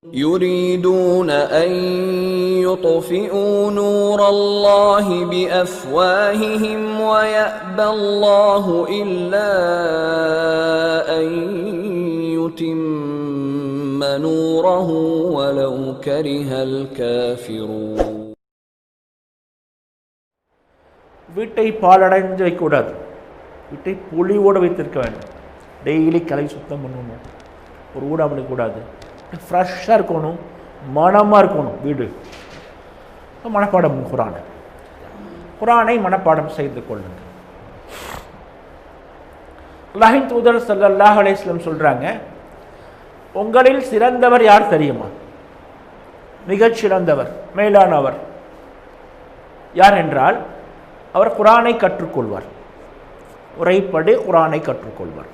يريدون أن يطفئوا نور الله بأفواههم ويأبى الله إلا أن يتم نوره ولو كره الكافرون. வீட்டை பாலடைஞ்சு வைக்கக்கூடாது, வீட்டை பொலிவோடு வைத்திருக்க வேண்டும். டெய்லி கலை சுத்தம் பண்ணணும், ஒரு ஊட பண்ணக்கூடாது, ஃப்ரெஷ்ஷாக இருக்கணும், மனமாக இருக்கணும் வீடு. மனப்பாடம் குரானை மனப்பாடம் செய்து கொள்ளுங்கள். அல்லாஹ்வின் தூதர் ஸல்லல்லாஹு அலைஹி வஸல்லம் சொல்கிறாங்க, உங்களில் சிறந்தவர் யார் தெரியுமா? மிகச் சிறந்தவர், மேலானவர் யார் என்றால் அவர் குரானை கற்றுக்கொள்வார், முறைப்படி குரானை கற்றுக்கொள்வார்,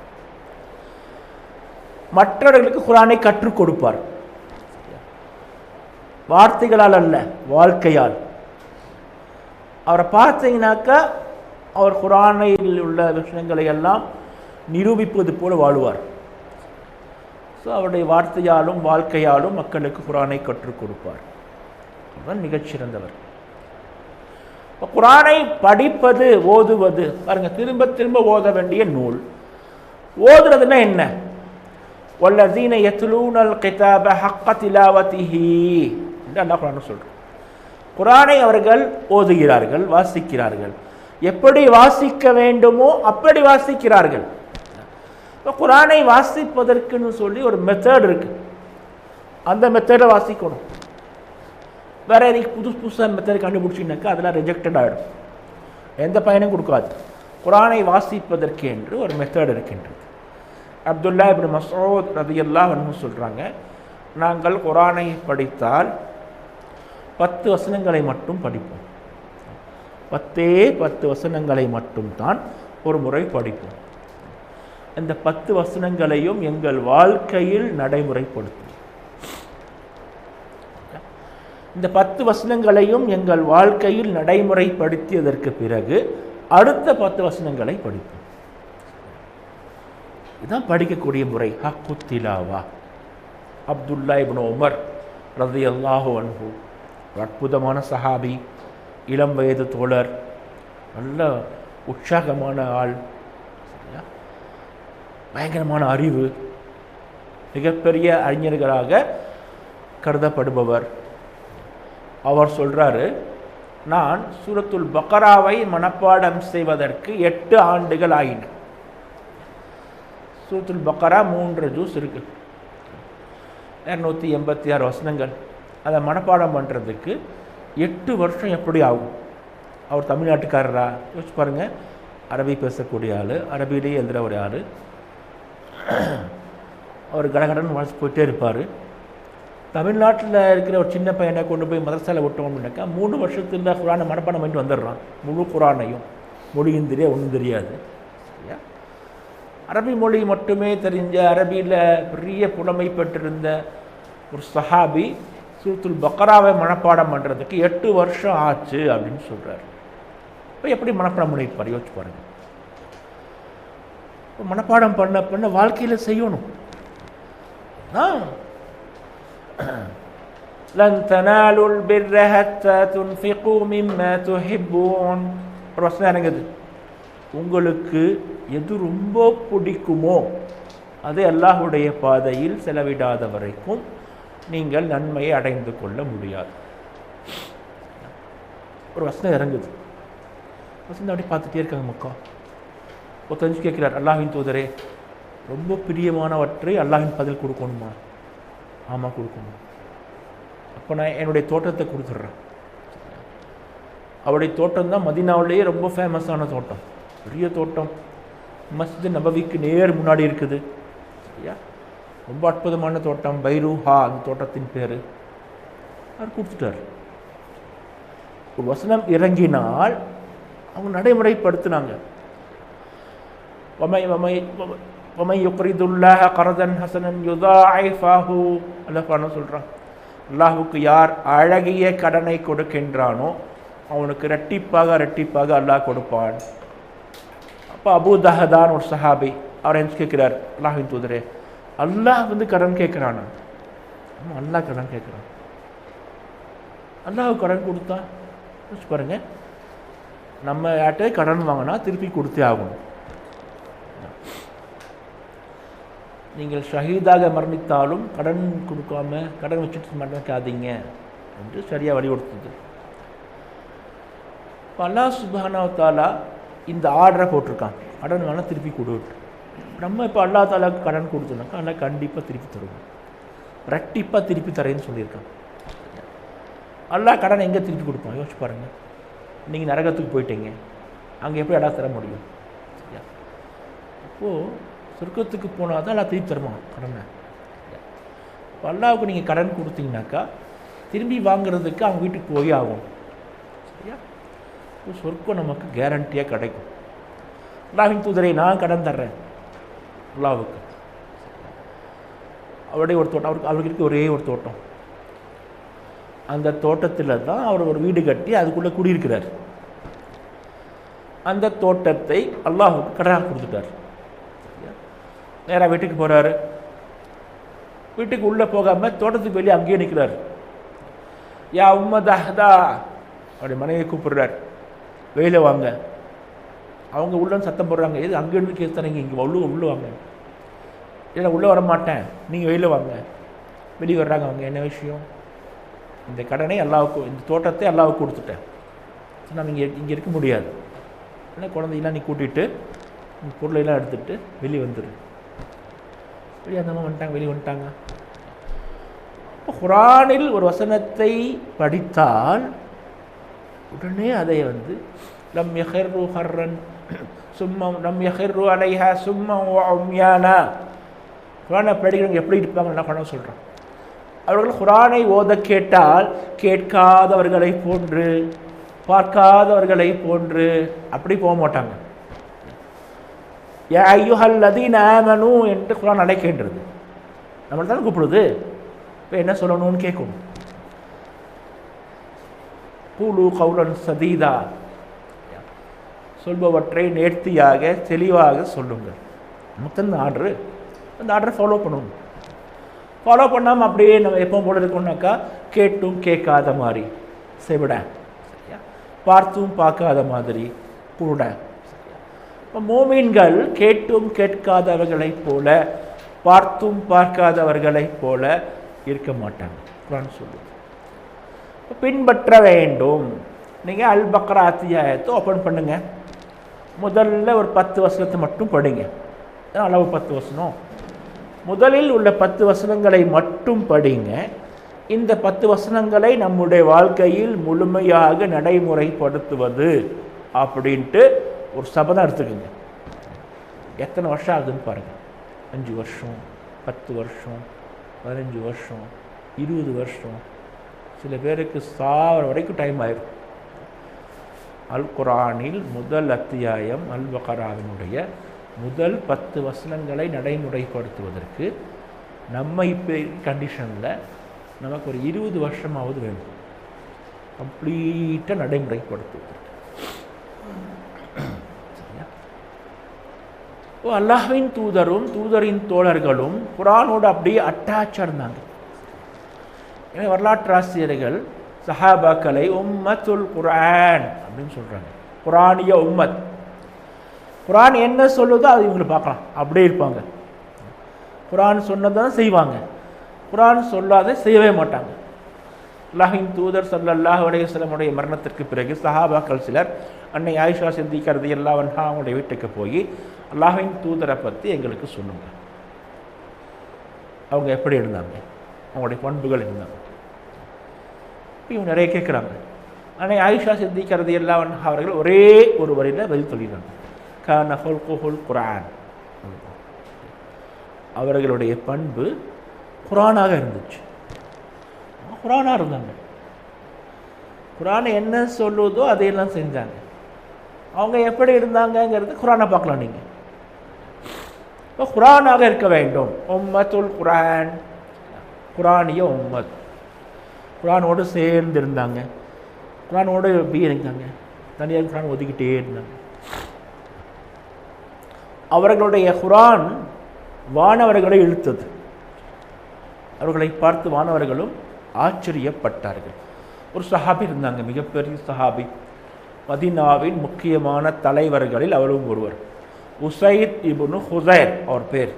மற்றவர்களுக்கு குரானை கற்றுக் கொடுப்பார். வார்த்தைகளால் அல்ல, வாழ்க்கையால். அவரை பார்த்தீங்கன்னாக்கா அவர் குரானில் உள்ள விஷயங்களை எல்லாம் நிரூபிப்பது போல வாழுவார். ஸோ அவருடைய வார்த்தையாலும் வாழ்க்கையாலும் மக்களுக்கு குரானை கற்றுக் கொடுப்பார். அவர்தான் மிகச்சிறந்தவர். குரானை படிப்பது, ஓதுவது, பாருங்க, திரும்ப திரும்ப ஓத வேண்டிய நூல். ஓதுறதுன்னா என்ன? வல்லதீன யத்லூனல் கிதாப ஹக்க திலாவதிஹி என்று அல்லாஹ் குர்ஆன் சொல்றார். குர்ஆனை அவர்கள் ஓதுகிறார்கள், வாசிக்கிறார்கள். எப்படி வாசிக்க வேண்டுமோ அப்படி வாசிக்கிறார்கள். குர்ஆனை வாசிப்பதற்குன்னு சொல்லி ஒரு மெத்தட் இருக்கு, அந்த மெத்தடை வாசிக்கணும். வேற எனக்கு புதுசாக மெத்தட் கண்டுபிடிச்சிங்கனாக்கா அதெல்லாம் ரிஜெக்டட் ஆகிடும், எந்த பயனும் கொடுக்காது. குர்ஆனை வாசிப்பதற்கு என்று ஒரு மெத்தட் இருக்கின்றது. அப்துல்லா இப்னு மஸ்ஊத் ரலியல்லாஹு அன்ஹு சொல்கிறாங்க, நாங்கள் குர்ஆனை படித்தால் 10 வசனங்களை மட்டும் படிப்போம். 10 வசனங்களை மட்டும்தான் ஒரு முறை படிப்போம். இந்த 10 வசனங்களையும் எங்கள் வாழ்க்கையில் நடைமுறைப்படுத்தும். இந்த 10 வசனங்களையும் எங்கள் வாழ்க்கையில் நடைமுறைப்படுத்தியதற்கு பிறகு அடுத்த 10 வசனங்களை படிப்போம். இதுதான் படிக்கக்கூடிய முறை. ஹக்கு திலாவா. அப்துல்லா இப்னு உமர் ரலியல்லாஹு அன்ஹு அற்புதமான சஹாபி, இளம் வயது தோழர், நல்ல உற்சாகமான ஆள், பயங்கரமான அறிவு, மிகப்பெரிய அறிஞர்களாக கருதப்படுபவர். அவர் சொல்றாரு, நான் சூரத்துல் பக்ராவை மனப்பாடம் செய்வதற்கு 8 ஆண்டுகள் ஆயின. சூரத்துல் பக்ரா 3 ஜூஸ் இருக்கு, 286 வசனங்கள். அதை மனப்பாடம் பண்ணுறதுக்கு 8 வருஷம் எப்படி ஆகும்? அவர் தமிழ்நாட்டுக்காரரா? யோசிச்சு பாருங்க. அரபி பேசக்கூடிய ஆள், அரபியிலேயே எழுதுகிற ஒரு ஆள். அவர் கடகடன் வளர்ச்சி போயிட்டே இருப்பார். தமிழ்நாட்டில் இருக்கிற ஒரு சின்ன பையனை கொண்டு போய் மதரசாவில் விட்டோம் அப்படின்னாக்கா 3 வருஷத்துல குரானை மனப்பாடம் பண்ணிட்டு வந்துடுறான். முழு குரானையும், மொழியும் தெரியாது, ஒன்றும் தெரியாது. அரபி மொழி மட்டுமே தெரிஞ்ச, அரபியில் பெரிய புலமை பெற்றிருந்த ஒரு சஹாபி சூரத்துல் பக்ராவை மனப்பாடம் பண்ணுறதுக்கு 8 வருஷம் ஆச்சு அப்படின்னு சொல்கிறார். இப்போ எப்படி மனப்பாடம் பண்ணியிருப்பார்? யோசிச்சு பாருங்கள். மனப்பாடம் பண்ண பண்ண வாழ்க்கையில் செய்யணும். லன் தனாலுல் பிர்ர ஹத்தா துன்ஃபிகு மிம்மா துஹிப்பூன். ஒரு வசனம் இறங்குது, உங்களுக்கு எது ரொம்ப பிடிக்குமோ அது அல்லாஹ்வுடைய பாதையில் செலவிடாத வரைக்கும் நீங்கள் நன்மையை அடைந்து கொள்ள முடியாது. ஒரு வசனம் இறங்குது, வசனம் அப்படி பார்த்துட்டே இருக்காங்க மக்கா. ஒருத்தஞ்சு கேட்கிறார், அல்லாஹ்வின் தூதரே, ரொம்ப பிரியமானவற்றை அல்லாஹ்வின் பதில் கொடுக்கணுமா? ஆமாம் கொடுக்கணும். அப்போ நான் என்னுடைய தோட்டத்தை கொடுத்துட்றேன். அவருடைய தோட்டம் தான் மதீனாவிலேயே ரொம்ப ஃபேமஸான தோட்டம், பெரிய தோட்டம், மஸ்ஜித் நபவிக்கு நேர் முன்னாடி இருக்குது. சரியா? ரொம்ப அற்புதமான தோட்டம், பைரூஹா அந்த தோட்டத்தின் பேர். அவர் கொடுத்துட்டார். ஒரு வசனம் இறங்கினால் அவங்க நடைமுறைப்படுத்தினாங்க. சொல்றான், அல்லாஹுக்கு யார் அழகிய கடனை கொடுக்கின்றானோ அவனுக்கு ரெட்டிப்பாக ரெட்டிப்பாக அல்லாஹ் கொடுப்பான். அப்போ அபூ தஹதான் ஒரு சஹாபி, அவர் என்ன கேட்கிறார், அல்லாஹ்வின் தூதரே, அல்லாஹ் கடன் கேட்குறானா? நம்ம அல்லாஹ் கடன் கேட்குறோம். அல்லாஹ் கடன் கொடுத்தா பாருங்க, நம்ம யார்கிட்ட கடன் வாங்கினா திருப்பி கொடுத்தே ஆகணும். நீங்கள் ஷஹீதாக மரணித்தாலும் கடன் கொடுக்காம கடன் வச்சுட்டு மரணிக்காதீங்க என்று சரியாக வலியுறுத்துது. இப்போ அல்லாஹ் சுப்ஹானஹு வ தஆலா இந்த ஆர்டரை போட்டிருக்கான், கடன் வேணால் திருப்பி கொடுட்டு. நம்ம இப்போ அல்லா தாலாவுக்கு கடன் கொடுத்தோம்னாக்கா ஆனால் கண்டிப்பாக திருப்பி தருவோம், ரெட்டிப்பாக திருப்பி தரேன்னு சொல்லியிருக்கான். அல்லாஹ் கடன் எங்கே திருப்பி கொடுப்பான் யோசிச்சு பாருங்கள். நீங்கள் நரகத்துக்கு போயிட்டீங்க, அங்கே எப்படி இடம் தர முடியும்? சரியா? அப்போது சொர்க்கத்துக்கு போனால் தான் எல்லாம் திருப்பி தருவான் கடனை. இப்போ அல்லாவுக்கு நீங்கள் கடன் கொடுத்தீங்கன்னாக்கா திரும்பி வாங்குறதுக்கு அவங்க வீட்டுக்கு போய் ஆகும். சரியா? இப்போ சொர்க்கம் நமக்கு கேரண்டியாக கிடைக்கும். அல்லாஹ்வின் தூதரை நான் கடன் தர்றேன் அல்லாவுக்கு. அவருடைய ஒரு தோட்டம், அவருக்கு இருக்க ஒரே ஒரு தோட்டம். அந்த தோட்டத்தில் தான் அவர் ஒரு வீடு கட்டி அதுக்குள்ளே குடியிருக்கிறார். அந்த தோட்டத்தை அல்லாஹுக்கு கடனாக கொடுத்துட்டார். நேராக வீட்டுக்கு போகிறாரு. வீட்டுக்கு உள்ளே போகாமல் தோட்டத்துக்கு வெளியே அங்கேயே நிற்கிறார். யா உம்மதஹ்தா அப்படி மனைவியை கூப்பிடுறார், வெளியில் வாங்க. அவங்க உள்ளன்னு சத்தம் போடுறாங்க, எது அங்கே இருந்து கேட்குறாங்க, இங்கே உள்ளே வாங்க. இல்லை உள்ளே வர மாட்டேன், நீங்கள் வெளியில் வாங்க. வெளியே வர்றாங்க. அவங்க என்ன விஷயம்? இந்த கடனை அல்லாவுக்கு, இந்த தோட்டத்தை அல்லாவுக்கு கொடுத்துட்டேன், நம்ம இங்கே இருக்க முடியாது. ஏன்னா குழந்தையெல்லாம் நீ கூட்டிகிட்டு பொருளையெல்லாம் எடுத்துகிட்டு வெளியே வந்துடு. வெளியே அந்த வந்துட்டாங்க, வெளியே வந்துட்டாங்க. இப்போ குர்ஆனில் ஒரு வசனத்தை படித்தால் உடனே அதை லம் யஹிர்ரு ஹர்ரன் சும்மா லம் யஹிர்ரு அலைஹா சும்மா உம்யானா. குர்ஆனை படிக்கிறவங்க எப்படி இருப்பாங்க நான் குர்ஆன் சொல்கிறேன். அவர்கள் குர்ஆனை ஓத கேட்டால் கேட்காதவர்களை போன்று, பார்க்காதவர்களை போன்று அப்படி போக மாட்டாங்க. யா அய்யுஹல்லதீன ஆமனூ என்று குர்ஆன் அழைக்கின்றது. நம்மளை தானே கூப்பிடுது. இப்போ என்ன சொல்லணும்னு கேட்கும். கூலு கௌலன் சதீதா, சொல்பவற்றை நேர்த்தியாக தெளிவாக சொல்லுங்கள். நமக்கு அந்த ஆர்டரு, அந்த ஆர்டரை ஃபாலோ பண்ணணும். ஃபாலோ பண்ணாமல் அப்படியே நம்ம எப்போ போல இருக்கோம்னாக்கா கேட்டும் கேட்காத மாதிரி செவிட, பார்த்தும் பார்க்காத மாதிரி குருட. இப்போ மோமீன்கள் கேட்டும் கேட்காதவர்களைப் போல, பார்த்தும் பார்க்காதவர்களைப் போல இருக்க மாட்டாங்க. குர்ஆன் சொல்லுது பின்பற்ற வேண்டும். நீங்கள் அல் பக்ரா அத்தியாயத்தை ஓப்பன் பண்ணுங்க. முதல்ல ஒரு 10 வசனத்தை மட்டும் படிங்க. அளவு 10 வசனம். முதலில் உள்ள 10 வசனங்களை மட்டும் படிங்க. இந்த 10 வசனங்களை நம்முடைய வாழ்க்கையில் முழுமையாக நடைமுறைப்படுத்துவது அப்படின்ட்டு ஒரு சபதம் எடுத்துக்கோங்க. எத்தனை வருஷம் ஆகுதுன்னு பாருங்கள். 5 வருஷம், 10 வருஷம், 15 வருஷம், 20 வருஷம், சில பேருக்கு சாவர வரைக்கும் டைம் ஆயிடும். அல் குர்ஆனில் முதல் அத்தியாயம் அல் பக்ராவினுடைய முதல் 10 வசனங்களை நடைமுறைப்படுத்துவதற்கு நம்ம இப்போ கண்டிஷனில் நமக்கு ஒரு 20 வருஷமாவது வேணும் கம்ப்ளீட்டாக நடைமுறைப்படுத்துவதற்கு. சரியா? அல்லாஹ்வின் தூதரும் தூதரின் தோழர்களும் குர்ஆனோடு அப்படியே அட்டாச்சாக இருந்தாங்க. எனவே வரலாற்று ஆசிரியர்கள் சஹாபாக்களை உம்மத்துல் குர்ஆன் அப்படின்னு சொல்கிறாங்க. குர்ஆனிய உம்மத். குர்ஆன் என்ன சொல்லுதோ அது இவங்களை பார்க்கலாம், அப்படியே இருப்பாங்க. குர்ஆன் சொன்னதான் செய்வாங்க, குர்ஆன் சொல்லாத செய்யவே மாட்டாங்க. அல்லாஹ்வின் தூதர் ஸல்லல்லாஹு அலைஹி வஸல்லம் உடைய மரணத்திற்கு பிறகு சஹாபாக்கள் சிலர் அன்னை ஆயிஷா சித்திகா ரலியல்லாஹு அன்ஹா அவங்களுடைய வீட்டுக்கு போய் அல்லாஹ்வின் தூதரை பற்றி எங்களுக்கு சொல்லுங்க, அவங்க எப்படி இருந்தாங்க, அவங்களுடைய பண்புகள் இருந்தாங்க. இவங்க நிறைய கேட்குறாங்க. ஆனால் ஆயிஷா சித்திகா ரலியல்லாஹு அன்ஹா அவர்கள் ஒரே ஒரு வரியில் பதில் சொல்லிடுறாங்க, கான ஹுல்குல் குர்ஆன். அவர்களுடைய பண்பு குர்ஆனாக இருந்துச்சு. குர்ஆனாக இருந்தாங்க. குர்ஆன் என்ன சொல்லுதோ அதையெல்லாம் செஞ்சாங்க. அவங்க எப்படி இருந்தாங்கங்கிறது குர்ஆனை பார்க்கலாம் நீங்கள். இப்போ குர்ஆனாக இருக்க வேண்டும். உம்மத்துல் குர்ஆன், குர்ஆனிய உம்மத். குர்ஆனோடு சேர்ந்து இருந்தாங்க. குர்ஆனோடு எப்படி இருந்தாங்க? தனியாக குர்ஆன் ஒதுக்கிட்டே இருந்தாங்க. அவர்களுடைய குர்ஆன் வானவர்களை இழுத்தது. அவர்களை பார்த்து வானவர்களும் ஆச்சரியப்பட்டார்கள். ஒரு சஹாபி இருந்தாங்க, மிகப்பெரிய சஹாபி, மதீனாவின் முக்கியமான தலைவர்களில் அவரும் ஒருவர். உசைத் இப்னு ஹுசைர் அவர் பேர்.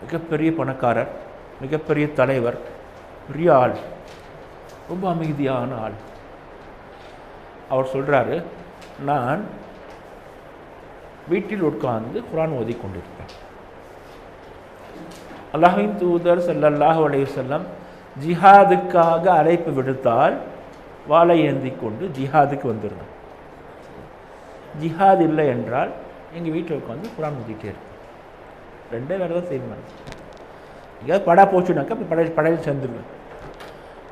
மிகப்பெரிய பணக்காரர், மிகப்பெரிய தலைவர், பெரிய ஆள், ரொம்ப அமைதியான ஆள். அவர் சொல்கிறாரு, நான் வீட்டில் உட்கார்ந்து குர்ஆன் ஓதி கொண்டிருப்பேன். அல்லாஹ்வின் தூதர் ஸல்லல்லாஹு அலைஹி வஸல்லம் ஜிஹாதுக்காக அழைப்பு விடுத்தால் வாளை ஏந்தி கொண்டு ஜிஹாதுக்கு வந்துடுறேன். ஜிஹாத் இல்லை என்றால் எங்கள் வீட்டில் உட்காந்து குர்ஆன் ஓதிட்டே இருப்பேன். ரெண்டே வேறு தான் செய்வேன். எங்கேயாவது படா போச்சுனாக்கா படையில் சேர்ந்துருவேன்.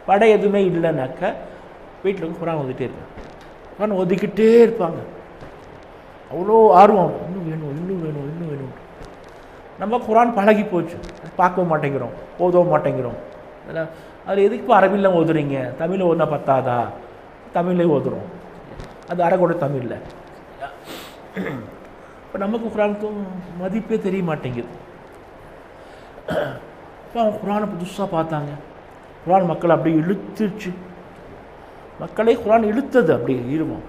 படை எதுவுமே இல்லைனாக்கா வீட்டில் வந்து குர்ஆன் ஓதிட்டே இருப்பேன். குர்ஆன் ஓதிக்கிட்டே இருப்பாங்க. அவ்வளோ ஆர்வம், இன்னும் வேணும் இன்னும் வேணும் இன்னும் வேணும். நம்ம குர்ஆன் பழகி போச்சு, பார்க்கவும் மாட்டேங்கிறோம், ஓதவும் மாட்டேங்கிறோம். அதில் எதுக்கு இப்போ அரபியில் ஓதுறீங்க, தமிழில் ஓதுனா பத்தாதா, தமிழ்லேயே ஓதுறோம், அது அரைக்கூட தமிழில். இப்போ நமக்கு குர்ஆனுக்கும் மதிப்பே தெரிய மாட்டேங்குது. இப்போ அவங்க குர்ஆனை புதுசாக பார்த்தாங்க. குர்ஆன் மக்களை அப்படியே இழுத்துச்சு, மக்களை குர்ஆன் இழுத்தது அப்படியே ஈருவோம்.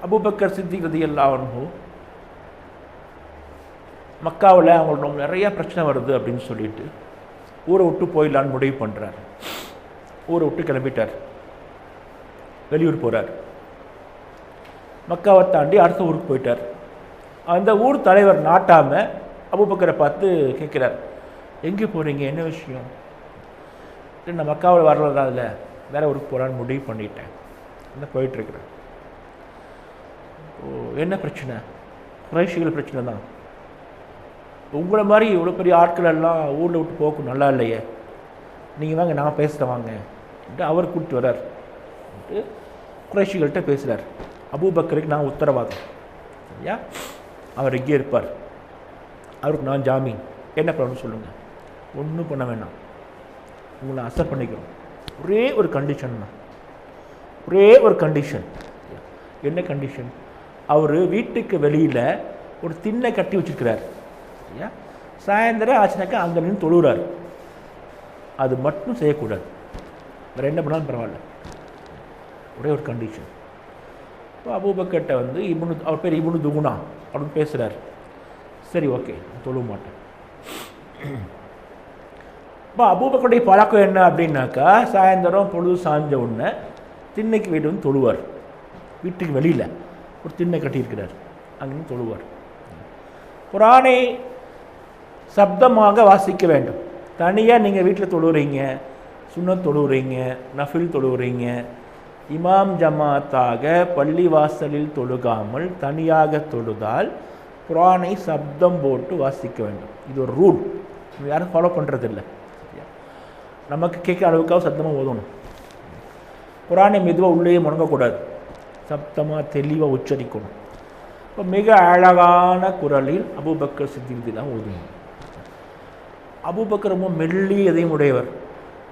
அபூபக்கர் சித்திக் ரலியல்லாஹு அன்ஹு மக்காவில் அவங்களுக்கு நிறைய பிரச்சனை வருது அப்படின்னு சொல்லிட்டு ஊரை விட்டு போயிடலான்னு முடிவு பண்ணுறார். ஊரை விட்டு கிளம்பிட்டார், வெளியூர் போகிறார். மக்காவை தாண்டி அடுத்த ஊருக்கு போயிட்டார். அந்த ஊர் தலைவர் நாட்டாமல் அபூபக்கரை பார்த்து கேட்குறார், எங்கே போகிறீங்க, என்ன விஷயம்? நான் மக்காவில் வரலாதில் வேற ஊருக்கு போகலான்னு முடிவு பண்ணிட்டேன், என்ன போயிட்டுருக்குறேன். ஓ, என்ன பிரச்சனை? குறைஷிகள் பிரச்சனை தான். உங்களை மாதிரி இவ்வளோ பெரிய ஆட்கள் எல்லாம் ஊரில் விட்டு போக்கு நல்லா இல்லையே, நீங்கள் வாங்க நான் பேசுகிறேன் வாங்க அவர் கூப்பிட்டு வர்றார். குறைஷிகள்கிட்ட பேசுகிறார். அபூபக்கருக்கு நான் உத்தரவாதம், சரியா, அவர் இங்கே இருப்பார், அவருக்கு நான் ஜாமீன், என்ன பண்ணணும்னு சொல்லுங்கள், ஒன்றும் பண்ண வேணாம், உங்களை அசர் பண்ணிக்கிறோம், ஒரே ஒரு கண்டிஷன் தான், ஒரே ஒரு கண்டிஷன். என்ன கண்டிஷன்? அவர் வீட்டுக்கு வெளியில் ஒரு திண்ணை கட்டி வச்சுருக்கிறார், சரியா, சாயந்தரம் ஆச்சுனாக்கா அங்கே நின்று தொழுகிறார், அது மட்டும் செய்யக்கூடாது, வேறு என்ன பண்ணாலும் பரவாயில்ல, ஒரே ஒரு கண்டிஷன். இப்போ அபூபக்கர்ட்ட வந்து அவர் பேர் இப்னு துகுனா அப்படின்னு பேசுகிறார். சரி ஓகே, தொழுவ மாட்டேன். இப்போ அபூபக்கருடைய பழக்கம் என்ன அப்படின்னாக்கா, சாயந்தரம் பொழுது சாய்ஞ்ச உடனே திண்ணைக்கு வீட்டு வந்து தொழுவார். வீட்டுக்கு வெளியில் ஒரு திண்ணை கட்டியிருக்கிறார், அங்கேருந்து தொழுவார். குர்ஆனை சப்தமாக வாசிக்க வேண்டும். தனியாக நீங்கள் வீட்டில் தொழுகிறீங்க, சுன்னத் தொழுகிறீங்க, நஃபில் தொழுகிறீங்க, இமாம் ஜமாத்தாக பள்ளி வாசலில் தொழுகாமல் தனியாக தொழுதால் குர்ஆனை சப்தம் போட்டு வாசிக்க வேண்டும். இது ஒரு ரூல், யாரும் ஃபாலோ பண்ணுறதில்லை. நமக்கு கேட்குற அளவுக்காக சத்தமாக ஓதணும். குர்ஆனை மெதுவாக உள்ளே முடங்கக்கூடாது, சப்தமாக தெளிவாக உச்சரிக்கணும். இப்போ மிக அழகான குரலில் அபூபக்கர் சித்திக் தான் ஓதுணும். அபூபக்கர் ரொம்ப மெல்லியதையும் உடையவர்.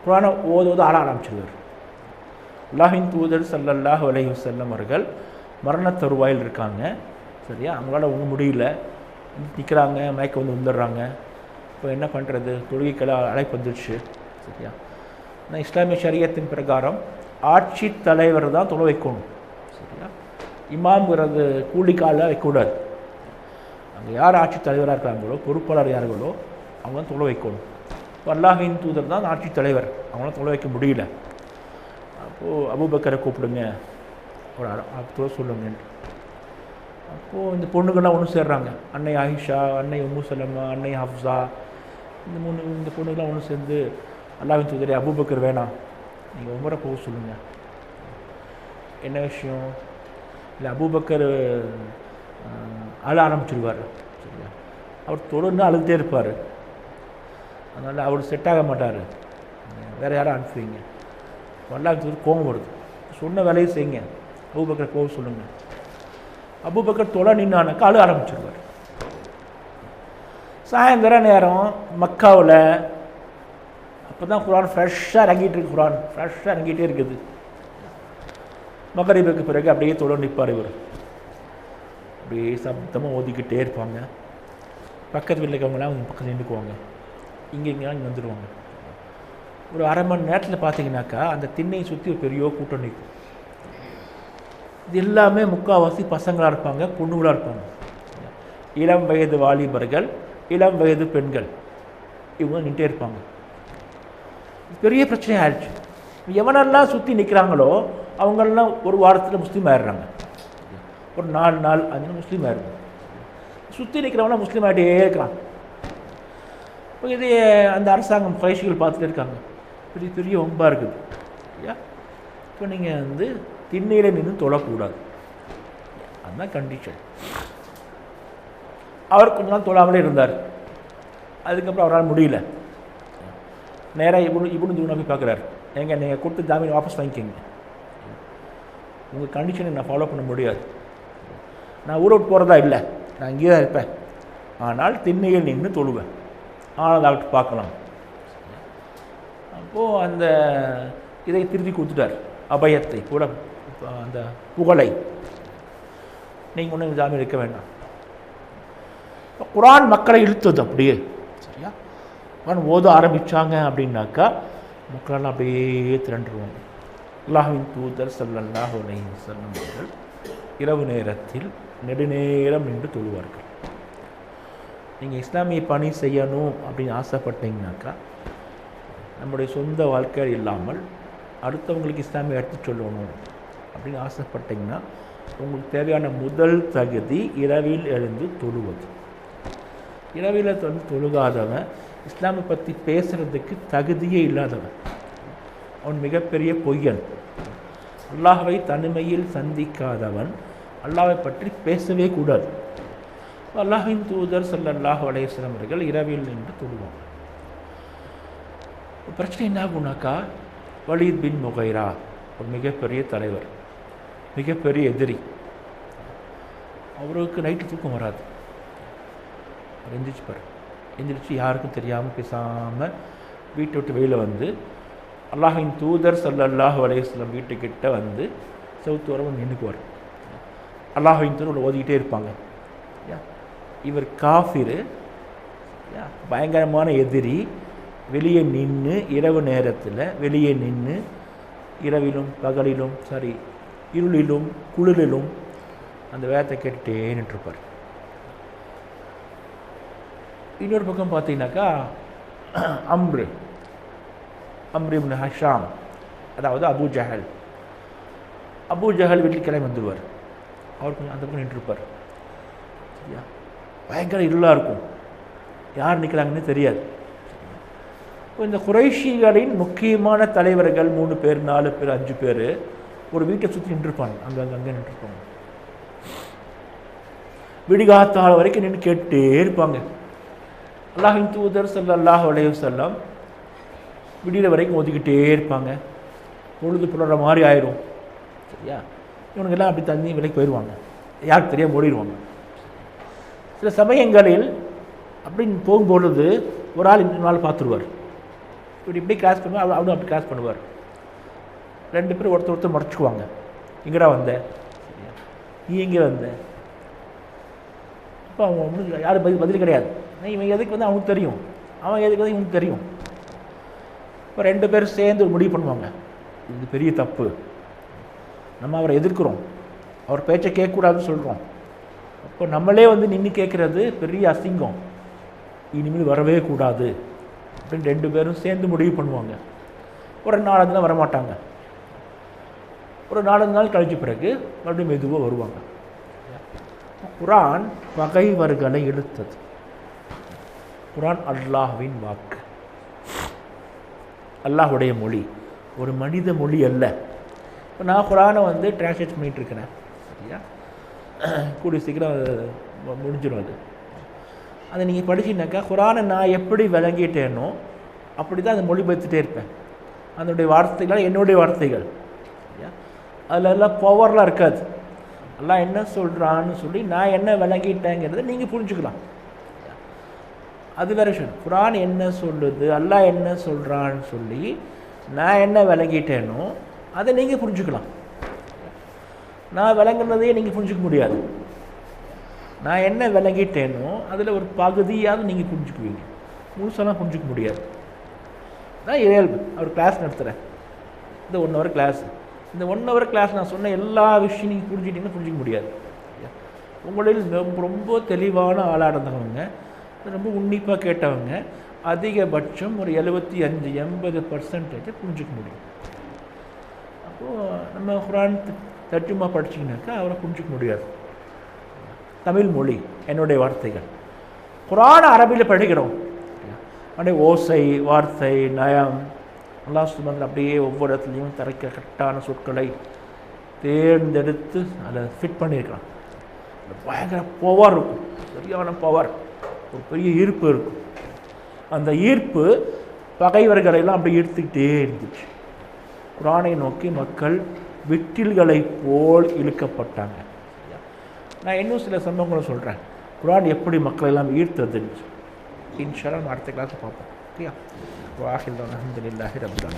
குர்ஆனை ஓதுவது ஆட ஆரம்பிச்சிருவார். அல்லாஹ்வின் தூதர் ஸல்லல்லாஹு அலைஹி வஸல்லம் அவர்கள் மரண தருவாயில் இருக்காங்க, சரியா, அவங்களால ஒன்றும் முடியல, நிற்கிறாங்க, மயக்க வந்து வந்துடுறாங்க. இப்போ என்ன பண்ணுறது, தொழுகைக்கெல்லாம் அழைப்பு வந்துடுச்சு, சரியா. ஆனால் இஸ்லாமிய ஷரியத்தின் பிரகாரம் ஆட்சி தலைவர் தான் தொழ வைக்கணும், சரியா. இமாம்ங்கிறது கூலிக்கால வைக்கக்கூடாது. அங்கே யார் ஆட்சி தலைவராக இருக்கிறாங்களோ, பொறுப்பாளர் யார்களோ அவங்க தான் தொழ வைக்கணும். இப்போ அல்லாஹ்வின் தூதர் தான் ஆட்சி தலைவர், அவங்களாம் தொழ வைக்க முடியல. அப்போது அபூபக்கரை கூப்பிடுங்க, ஒரு தொழ சொல்லுங்க. அப்போது இந்த பொண்ணுங்கள்லாம் ஒன்று சேர்றாங்க. அன்னை ஆயிஷா, அன்னை உம்மு சலமா, அன்னை ஹஃப்ஸா, இந்த பொண்ணுங்கள்லாம் ஒன்று சேர்ந்து, அல்லாஹ்வின் தூதரே அபூபக்கர் வேணாம், நீங்கள் உமரை போக சொல்லுங்கள். என்ன விஷயம்? இல்லை அபூபக்கர் அழ ஆரம்பிச்சிருவார், சரியா, அவர் தொடர்ந்து அழுதுகிட்டே இருப்பார், அதனால் அவர் செட் ஆக மாட்டார், வேறு யாரும் அனுப்புவீங்க. அல்லாஹ்வின் தூதர் கோபம் வருது, சொன்ன வேலையை செய்யுங்க, அபூபக்கர் போக சொல்லுங்கள். அபூபக்கர் தொலை நின்னானாக்கா அழ ஆரம்பிச்சிருவார். சாயந்தர நேரம் மக்காவில் அப்போ தான் குர்ஆன் ஃப்ரெஷ்ஷாக இறங்கிட்டு இருக்கு, குர்ஆன் ஃப்ரெஷ்ஷாக இறங்கிட்டே இருக்குது. மகரிபுக்கு பிறகு அப்படியே தொலை நிற்பார் இவர், அப்படியே சப்தமாக ஓதிக்கிட்டே இருப்பாங்க. பக்கத்து வீட்டில் இருக்கவங்களாம் அவங்க பக்கத்தில் நின்றுக்குவாங்க. இங்கே வந்துடுவாங்க. ஒரு அரை மணி நேரத்தில் பார்த்தீங்கன்னாக்கா அந்த திண்ணையை சுற்றி ஒரு பெரிய கூட்டம் நிற்கும். இது எல்லாமே முக்கால்வாசி பசங்களாக இருப்பாங்க, பொண்ணுகளாக இருப்பாங்க. இளம் வயது வாலிபர்கள், இளம் வயது பெண்கள், இவங்க நின்றுட்டே இருப்பாங்க. பெரிய பிரச்சனை ஆயிடுச்சு. எவனெல்லாம் சுற்றி நிற்கிறாங்களோ அவங்களெல்லாம் ஒரு வாரத்தில் முஸ்லீம் ஆயிடுறாங்க. ஒரு 4 நாள் 5 நாள் முஸ்லீம் ஆயிடுறாங்க. சுற்றி நிற்கிறவனா முஸ்லீம் ஆகிட்டே இருக்கிறான். இப்போ இது அந்த அரசாங்கம் குறைஷிகள் பார்த்துட்டு இருக்காங்க. பெரிய பெரிய ஒம்பாக இருக்குது. ஐயா, இப்போ நீங்கள் வந்து திண்ணையில் நின்று தொழக்கூடாது, அதுதான் கண்டிஷன். அவர் கொஞ்ச நாள் தொழாமலே இருந்தார். அதுக்கப்புறம் அவரால் முடியல. நேராக இப்னு தூனா போய் பார்க்குறாரு. நீங்கள் கொடுத்து ஜாமீன் வாபஸ் வாங்கிக்கிங்க, உங்கள் கண்டிஷனை நான் ஃபாலோ பண்ண முடியாது. நான் ஊரை விட்டு போகிறதா இல்லை, நான் இங்கே தான் இருப்பேன். ஆனால் திண்ணையில் நின்று தொழுவேன். ஆனால் டாக்டர் பார்க்கலாம். அப்போது அந்த இதை திருத்தி கொடுத்துட்டார், அபயத்தை கூட, அந்த புகழை. நீங்கள் ஒன்றும் ஜாமீன் இருக்க வேண்டாம். குரான் மக்களை இழுத்தது அப்படியே. சரியா? குரான் ஓத ஆரம்பித்தாங்க அப்படின்னாக்கா மக்களெல்லாம் அப்படியே திரண்டுருவாங்க. அல்லாஹ்வின் தூதர் ஸல்லல்லாஹு அலைஹி வஸல்லம் அவர்கள் இரவு நேரத்தில் நெடுநேரம் நின்று தொழுவார்கள். நீங்கள் இஸ்லாமிய பணி செய்யணும் அப்படின்னு ஆசைப்பட்டீங்கன்னாக்கா, நம்முடைய சொந்த வாழ்க்கை இல்லாமல் அடுத்தவங்களுக்கு இஸ்லாமிய எடுத்து சொல்லணும் அப்படின்னு ஆசைப்பட்டீங்கன்னா, உங்களுக்கு தேவையான முதல் தகுதி இரவில் எழுந்து தொழுவது. இரவில் வந்து தொழுகாதவன் இஸ்லாமை பற்றி பேசுகிறதுக்கு தகுதியே இல்லாதவன், அவன் மிகப்பெரிய பொய்யன். அல்லாஹ்வை தனிமையில் சந்திக்காதவன் அல்லாஹ்வை பற்றி பேசவே கூடாது. அல்லாஹ்வின் தூதர் ஸல்லல்லாஹு அலைஹி வஸல்லம் அவர்கள் இரவில் நின்று தொழுவாங்க. பிரச்சனை என்ன ஆகுனாக்கா, வலீத் பின் முகைரா ஒரு மிகப்பெரிய தலைவர், மிகப்பெரிய எதிரி. அவருக்கு நைட்டு தூக்கம் வராது. அவர் எந்திரிச்சு யாருக்கும் தெரியாமல் பேசாமல் வீட்டை விட்டு வெளியில் வந்து அல்லாஹ்வின் தூதர் ஸல்லல்லாஹு அலைஹி வஸல்லம் வீட்டுக்கிட்ட வந்து செவுத்தோரமாக நின்றுக்குவார். அல்லாஹ்வின் தூதர் ஓதிக்கிட்டே இருப்பாங்க. இவர் காஃபிரு, பயங்கரமான எதிரி. வெளியே நின்று இரவு நேரத்தில் வெளியே நின்று இரவிலும் பகலிலும் இருளிலும் குளிரிலும் அந்த வேதத்தை கேட்டுகிட்டே நின்றுருப்பார். இன்னொரு பக்கம் பார்த்தீங்கன்னாக்கா அம்ரு இப்னு ஹஷாம், அதாவது அபூ ஜஹல் வீட்டில் கிளம்பி வந்துடுவார். அவர் கொஞ்சம் அந்த பக்கம் நின்றுருப்பார். சரியா? பயங்கர இருளாக இருக்கும், யார் நிற்கிறாங்கன்னு தெரியாது. இப்போ இந்த குறைஷிகளின் முக்கியமான தலைவர்கள் 3 பேர் 4 பேர் 5 பேர் ஒரு வீட்டை சுற்றி நின்றுருப்பாங்க. அங்கே நின்றுருப்பாங்க. விடிகாத்தால் வரைக்கும் நின்று கேட்டுட்டே இருப்பாங்க. அல்லாஹ்வின் தூதர் ஸல்லல்லாஹு அலைஹி வஸல்லம் விடிகிற வரைக்கும் ஒதுக்கிட்டே இருப்பாங்க. பொழுது புலற மாதிரி ஆயிரும். சரியா? இவனுங்கெல்லாம் அப்படி தண்ணி விலைக்கு போயிடுவாங்க, யாருக்கு தெரியாம ஓடிடுவாங்க. சில சமயங்களில் அப்படின்னு போகும்பொழுது ஒரு ஆள் இன்னொரு நாள் பார்த்துருவார். இப்படி கிராஸ் பண்ணுவார், அவனும் அப்படி கிராஸ் பண்ணுவார். 2 பேரும் ஒருத்தர் முறைச்சிக்குவாங்க. எங்கடா வந்த, நீ எங்கே வந்த? இப்போ அவங்க ஒன்றும் யாரும் பதில் கிடையாது. இவன் எதுக்கு வந்து அவனுக்கு தெரியும், அவன் எதுக்கு வந்து இவனுக்கு தெரியும். இப்போ 2 பேரும் சேர்ந்து ஒரு முடிவு பண்ணுவாங்க, இது பெரிய தப்பு, நம்ம அவரை எதிர்க்கிறோம், அவர் பேச்சை கேட்கக்கூடாதுன்னு சொல்கிறோம். அப்போ நம்மளே வந்து நின்று கேட்குறது பெரிய அசிங்கம், இனிமேல் வரவே கூடாது அப்படின்னு 2 பேரும் சேர்ந்து முடிவு பண்ணுவாங்க. ஒரு 4 நாள் வரமாட்டாங்க. ஒரு 4 நாள் கழிச்ச பிறகு மறுபடியும் மெதுவாக வருவாங்க. குர்ஆன் பகைவர்களை இழுத்தது. குர்ஆன் அல்லாஹ்வின் வாக்கு, அல்லாஹ்வுடைய மொழி, ஒரு மனித மொழி அல்ல. இப்போ நான் குர்ஆனை வந்து டிரான்ஸ்லேட் பண்ணிகிட்டு இருக்கிறேன். சரியா? கூடிய சீக்கிரம் முடிஞ்சிடும். அதை நீங்கள் படிச்சிங்கனாக்கா குர்ஆனை நான் எப்படி விளங்கிட்டேனோ அப்படி தான் அதை மொழிபெயர்த்துட்டே இருப்பேன். அதனுடைய வார்த்தைகள் என்னுடைய வார்த்தைகள். சரியா? அதிலெல்லாம் பவர்லாம் இருக்காது. அல்லாஹ் என்ன சொல்கிறான்னு சொல்லி நான் என்ன விளங்கிட்டேங்கிறத நீங்கள் புரிஞ்சுக்கலாம். அது வேற விஷயம். குர்ஆன் என்ன சொல்லுது, அல்லாஹ் என்ன சொல்கிறான்னு சொல்லி நான் என்ன விளங்கிட்டேனோ அதை நீங்கள் புரிஞ்சுக்கலாம். நான் விளங்குனதையே நீங்கள் புரிஞ்சுக்க முடியாது. நான் என்ன விளங்கிட்டேனோ அதில் ஒரு பகுதியாவது நீங்கள் புரிஞ்சுக்குவீங்க. முழுசெல்லாம் புரிஞ்சிக்க முடியாது. நான் இயல்பு அவர் கிளாஸ் நடத்துகிறேன், இந்த 1 ஹவர் கிளாஸ், இந்த 1 ஹவர் கிளாஸ் நான் சொன்ன எல்லா விஷயம் நீங்கள் புரிஞ்சுக்கிட்டீங்கன்னா புரிஞ்சிக்க முடியாது. உங்களில் ரொம்ப தெளிவான ஆளாக இருந்தவங்க, ரொம்ப உன்னிப்பாக கேட்டவங்க அதிகபட்சம் ஒரு 75-80% புரிஞ்சிக்க முடியும். அப்போது நம்ம குர்ஆன் தர்ஜுமா படிச்சிங்கனாக்கா அவரை புரிஞ்சிக்க முடியாது. தமிழ் மொழி என்னுடைய வார்த்தைகள், குர்ஆன் அரபியில் படிக்கிறோம், அப்படியே ஓசை, வார்த்தை, நயம், அல்லாஹ் சுப்ஹானஹு அப்படியே ஒவ்வொரு இடத்துலையும் கரெக்டான சொற்களை தேர்ந்தெடுத்து அதை ஃபிட் பண்ணியிருக்கிறான். பயங்கர பவர் இருக்கும், சரியான பவர், ஒரு பெரிய ஈர்ப்பு இருக்கும். அந்த ஈர்ப்பு பகைவர்களெல்லாம் அப்படி ஈர்த்துக்கிட்டே இருந்துச்சு. குர்ஆனை நோக்கி மக்கள் விட்டில்களை போல் இழுக்கப்பட்டாங்க. நான் இன்னும் சில சம்பவங்களை சொல்கிறேன், குர்ஆன் எப்படி மக்களை எல்லாம் ஈர்த்ததுன்னு. இன்ஷா அல்லாஹ் அடுத்த கிளாஸ் பார்ப்போம். ஓகே, வாஹில் அல்ஹம்துலில்லாஹி ரப்பில் ஆலமீன்.